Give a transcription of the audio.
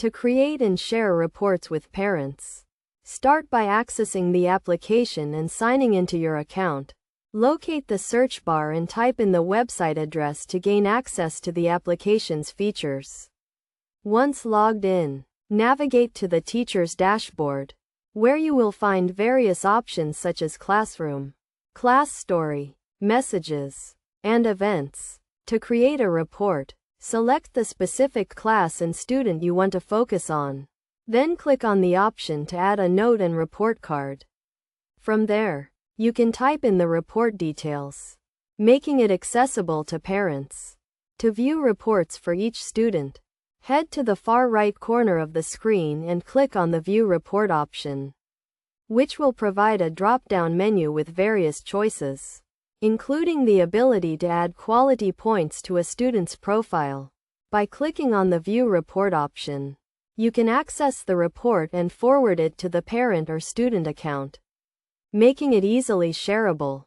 To create and share reports with parents. Start by accessing the application and signing into your account. Locate the search bar and type in the website address to gain access to the application's features. Once logged in, navigate to the teacher's dashboard, where you will find various options such as classroom, class story, messages, and events. To create a report, select the specific class and student you want to focus on. Then click on the option to add a note and report card. From there, you can type in the report details, making it accessible to parents. To view reports for each student, head to the far right corner of the screen and click on the View Report option, which will provide a drop-down menu with various choices, including the ability to add quality points to a student's profile. By clicking on the View Report option, you can access the report and forward it to the parent or student account, making it easily shareable.